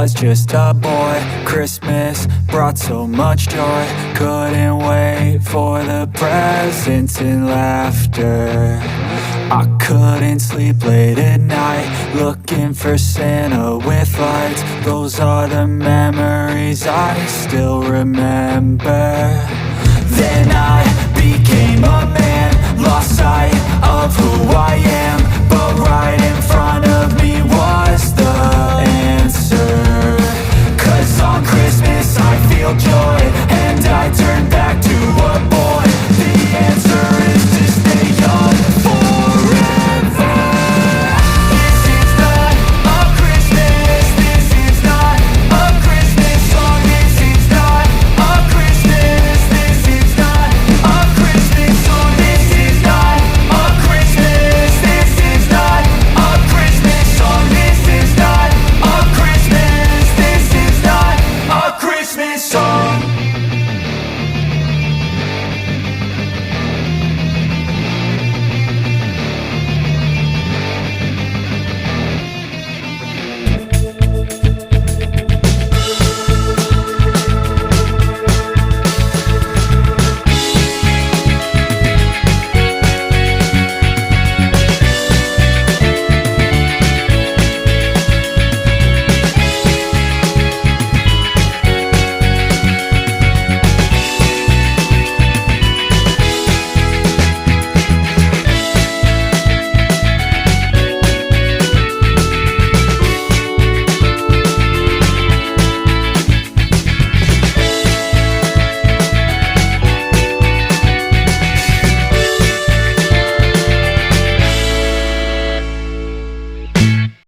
was just a boy. Christmas brought so much joy. Couldn't wait for the presents and laughter. I couldn't sleep late at night, looking for Santa with lights. Those are the memories I still remember. Then I became a man, lost sight of who I am. But right